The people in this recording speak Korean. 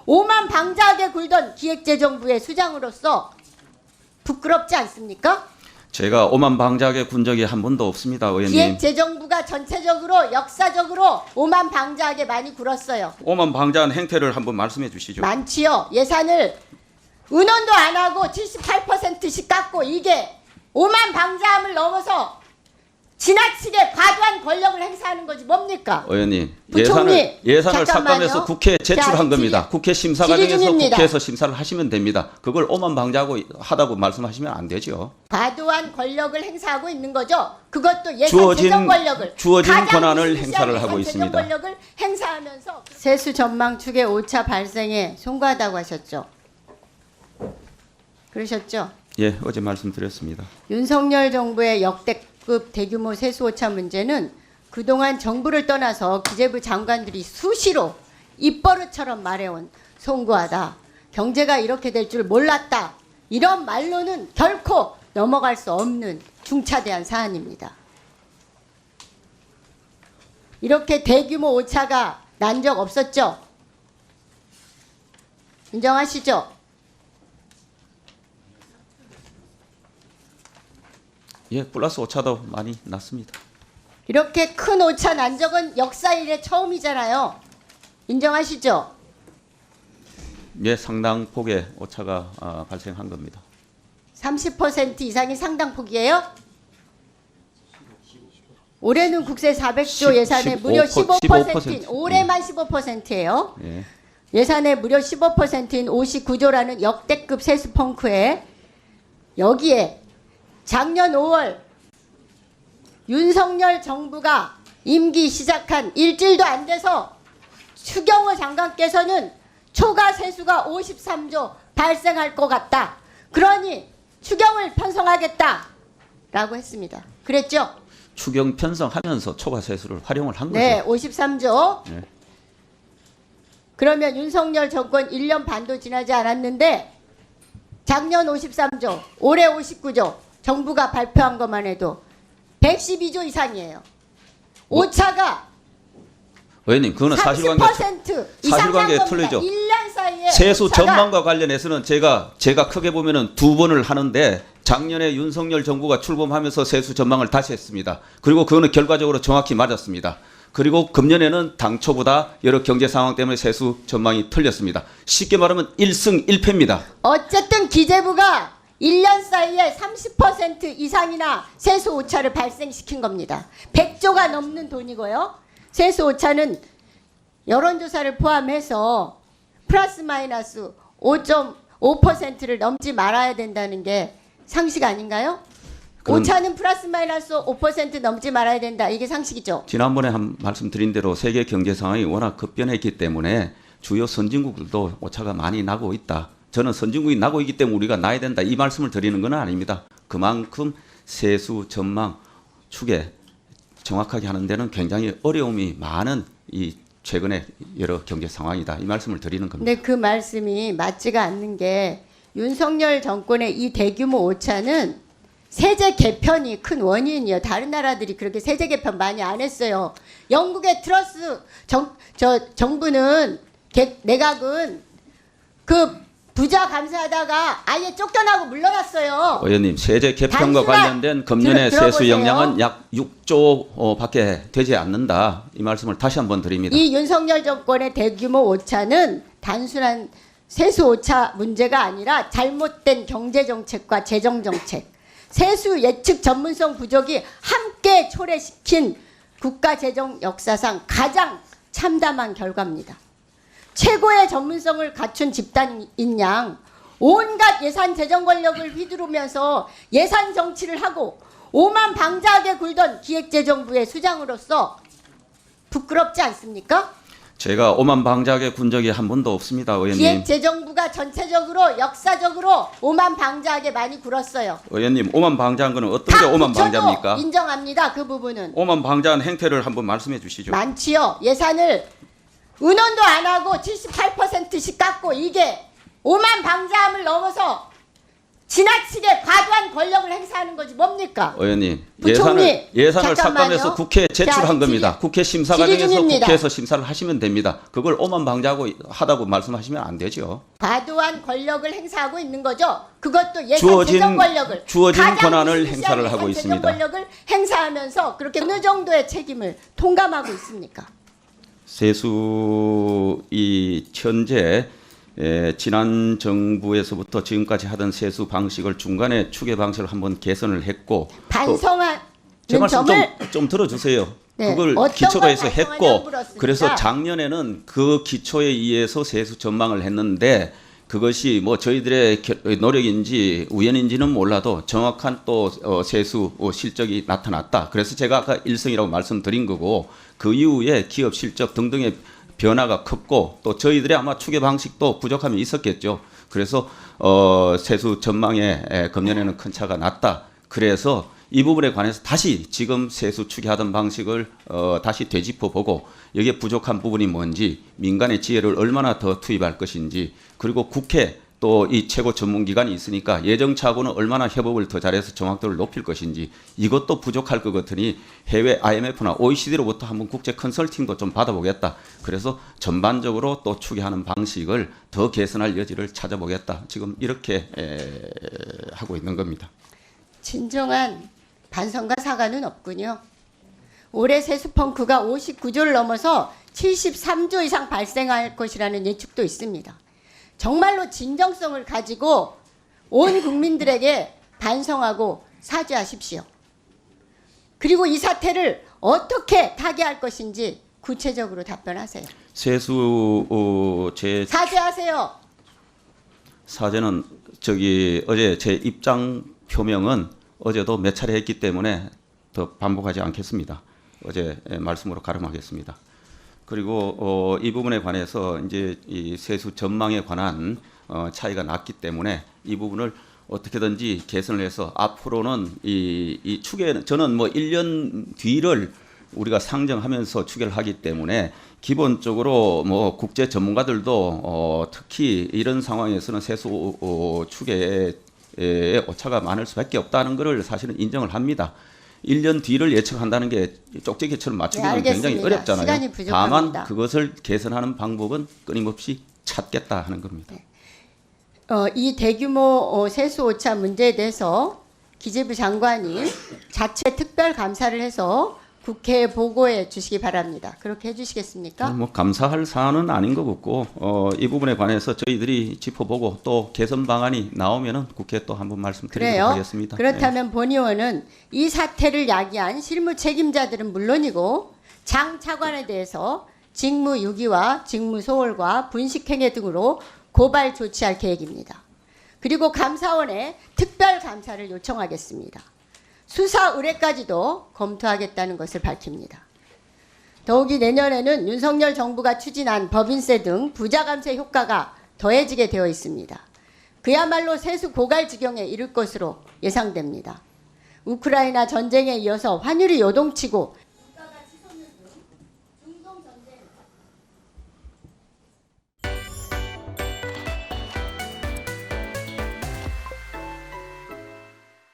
오만방자하게 굴던 기획재정부의 수장으로서 부끄럽지 않습니까? 제가 오만방자하게 군 적이 한 번도 없습니다, 의원님. 기획재정부가 전체적으로 역사적으로 오만방자하게 많이 굴었어요. 오만방자한 행태를 한번 말씀해 주시죠. 많지요. 예산을 의논도 안 하고 78%씩 깎고 이게 오만방자함을 넘어서 지나치게 과도한 권력을 행사하는 거지 뭡니까? 의원님, 부총리, 예산을 잠깐만요. 삭감해서 국회에 제출한 자, 겁니다. 국회 심사 질의 과정에서 중입니다. 국회에서 심사를 하시면 됩니다. 그걸 오만방자하고 하다고 말씀하시면 안 되죠. 과도한 권력을 행사하고 있는 거죠. 그것도 예산 재정 권력을 주어진 가장 권한을 무시무시한 행사를 예산 하고 재정 있습니다. 권력을 행사하면서 세수 전망 축의 오차 발생에 송구하다고 하셨죠. 그러셨죠. 예, 어제 말씀드렸습니다. 윤석열 정부의 역대급 대규모 세수 오차 문제는 그동안 정부를 떠나서 기재부 장관들이 수시로 입버릇처럼 말해온 송구하다, 경제가 이렇게 될 줄 몰랐다, 이런 말로는 결코 넘어갈 수 없는 중차대한 사안입니다. 이렇게 대규모 오차가 난 적 없었죠? 인정하시죠? 예, 플러스 오차도 많이 났습니다. 이렇게 큰 오차 난 적은 역사 이래 처음이잖아요. 인정하시죠? 예, 상당 폭의 오차가 발생한 겁니다. 30% 이상이 상당폭이에요? 올해는 국세 400조 예산에 무려 15%인 올해만 15%예요. 예. 예산에 무려 15%인 59조라는 역대급 세수 펑크에 여기에 작년 5월 윤석열 정부가 임기 시작한 일주일도 안 돼서 추경호 장관께서는 초과 세수가 53조 발생할 것 같다. 그러니 추경을 편성하겠다라고 했습니다. 그랬죠? 추경 편성하면서 초과 세수를 활용을 한 거죠. 네, 53조. 네. 그러면 윤석열 정권 1년 반도 지나지 않았는데 작년 53조, 올해 59조 정부가 발표한 것만 해도 112조 이상이에요. 오차가 의원님, 그거는 30% 이상 사실관계에 난 틀리죠. 1년 사이에 세수 오차가 전망과 관련해서는 제가 크게 보면은 2번을 하는데 작년에 윤석열 정부가 출범하면서 세수 전망을 다시 했습니다. 그리고 그거는 결과적으로 정확히 맞았습니다. 그리고 금년에는 당초보다 여러 경제 상황 때문에 세수 전망이 틀렸습니다. 쉽게 말하면 1승 1패입니다. 어쨌든 기재부가 1년 사이에 30% 이상이나 세수 오차를 발생시킨 겁니다. 100조가 넘는 돈이고요. 세수 오차는 여론조사를 포함해서 플러스 마이너스 5.5%를 넘지 말아야 된다는 게 상식 아닌가요? 오차는 플러스 마이너스 5% 넘지 말아야 된다. 이게 상식이죠. 지난번에 한 말씀드린 대로 세계 경제 상황이 워낙 급변했기 때문에 주요 선진국들도 오차가 많이 나고 있다. 저는 선진국이 나고 있기 때문에 우리가 나야 된다. 이 말씀을 드리는 건 아닙니다. 그만큼 세수 전망 추계 정확하게 하는 데는 굉장히 어려움이 많은 이 최근의 여러 경제 상황이다. 이 말씀을 드리는 겁니다. 근데 그 말씀이 맞지가 않는 게 윤석열 정권의 이 대규모 오차는 세제 개편이 큰 원인이에요. 다른 나라들이 그렇게 세제 개편 많이 안 했어요. 영국의 트러스 정부는 내각은 그 부자 감사하다가 아예 쫓겨나고 물러났어요. 의원님, 세제 개편과 관련된 금년의 세수 역량은 약 6조 밖에 되지 않는다. 이 말씀을 다시 한번 드립니다. 이 윤석열 정권의 대규모 오차는 단순한 세수 오차 문제가 아니라 잘못된 경제정책과 재정정책, 세수 예측 전문성 부족이 함께 초래시킨 국가재정 역사상 가장 참담한 결과입니다. 최고의 전문성을 갖춘 집단인 양 온갖 예산 재정 권력을 휘두르면서 예산 정치를 하고 오만방자하게 굴던 기획재정부의 수장으로서 부끄럽지 않습니까? 제가 오만방자하게 군 적이 한 번도 없습니다, 의원님. 기획재정부가 전체적으로 역사적으로 오만방자하게 많이 굴었어요. 의원님, 오만방자한 거는 어떤 게 오만방자입니까? 인정합니다. 그 부분은. 오만방자한 행태를 한번 말씀해 주시죠. 많지요. 예산을 의논도 안 하고 78%씩 깎고 이게 오만방자함을 넘어서 지나치게 과도한 권력을 행사하는 거지 뭡니까? 의원님, 부총리, 예산을 잠깐만요. 삭감해서 국회에 제출한 자, 겁니다. 국회 심사 질의 과정에서 중입니다. 국회에서 심사를 하시면 됩니다. 그걸 오만방자하고 하다고 말씀하시면 안 되죠. 과도한 권력을 행사하고 있는 거죠. 그것도 예산 재정 권력을 주어진 가장 권한을 무시무시한 행사를 하고 예산 재정 있습니다. 권력을 행사하면서 그렇게 어느 정도의 책임을 통감하고 있습니까? 세수 이 현재 지난 정부에서부터 지금까지 하던 세수 방식을 중간에 추계 방식을 한번 개선을 했고 반성하는 제 말씀 점을 좀 들어주세요. 네, 그걸 어떤 기초로 걸 해서 반성하냐고 했고 물었습니다. 그래서 작년에는 그 기초에 의해서 세수 전망을 했는데 그것이 뭐 저희들의 노력인지 우연인지는 몰라도 정확한 또 세수 실적이 나타났다. 그래서 제가 아까 일성이라고 말씀드린 거고 그 이후에 기업 실적 등등의 변화가 컸고 또 저희들의 아마 추계 방식도 부족함이 있었겠죠. 그래서 세수 전망에 금년에는 큰 차가 났다. 그래서 이 부분에 관해서 다시 지금 세수 추계하던 방식을 다시 되짚어보고 여기에 부족한 부분이 뭔지 민간의 지혜를 얼마나 더 투입할 것인지 그리고 국회 또 이 최고 전문기관이 있으니까 예정차하고는 얼마나 협업을 더 잘해서 정확도를 높일 것인지 이것도 부족할 것 같으니 해외 IMF나 OECD로부터 한번 국제 컨설팅도 좀 받아보겠다. 그래서 전반적으로 또 추계하는 방식을 더 개선할 여지를 찾아보겠다. 지금 이렇게 하고 있는 겁니다. 진정한 반성과 사과는 없군요. 올해 세수 펑크가 59조를 넘어서 73조 이상 발생할 것이라는 예측도 있습니다. 정말로 진정성을 가지고 온 국민들에게 반성하고 사죄하십시오. 그리고 이 사태를 어떻게 타개할 것인지 구체적으로 답변하세요. 세수 사죄하세요. 사죄는 어제 제 입장 표명은 어제도 몇 차례 했기 때문에 더 반복하지 않겠습니다. 어제 말씀으로 가름하겠습니다. 그리고 이 부분에 관해서 이제 이 세수 전망에 관한 차이가 났기 때문에 이 부분을 어떻게든지 개선을 해서 앞으로는 이 추계는 저는 뭐 1년 뒤를 우리가 상정하면서 추계를 하기 때문에 기본적으로 뭐 국제 전문가들도 특히 이런 상황에서는 세수 추계에 오차가 많을 수밖에 없다는 것을 사실은 인정을 합니다. 1년 뒤를 예측한다는 게 쪽지게처럼 맞추기는 네, 굉장히 시간이 어렵잖아요. 부족합니다. 다만 그것을 개선하는 방법은 끊임없이 찾겠다 하는 겁니다. 이 대규모 세수 오차 문제에 대해서 기재부 장관이 자체 특별 감사를 해서 국회에 보고해 주시기 바랍니다. 그렇게 해주시겠습니까? 뭐 감사할 사안은 아닌 것 같고 이 부분에 관해서 저희들이 짚어보고 또 개선 방안이 나오면은 국회에 또 한번 말씀드리도록 그래요? 하겠습니다. 그렇다면 본 의원은 이 사태를 야기한 실무 책임자들은 물론이고 장 차관에 대해서 직무 유기와 직무 소홀과 분식행위 등으로 고발 조치할 계획입니다. 그리고 감사원에 특별 감사를 요청하겠습니다. 수사 의뢰까지도 검토하겠다는 것을 밝힙니다. 더욱이 내년에는 윤석열 정부가 추진한 법인세 등 부자 감세 효과가 더해지게 되어 있습니다. 그야말로 세수 고갈 지경에 이를 것으로 예상됩니다. 우크라이나 전쟁에 이어서 환율이 요동치고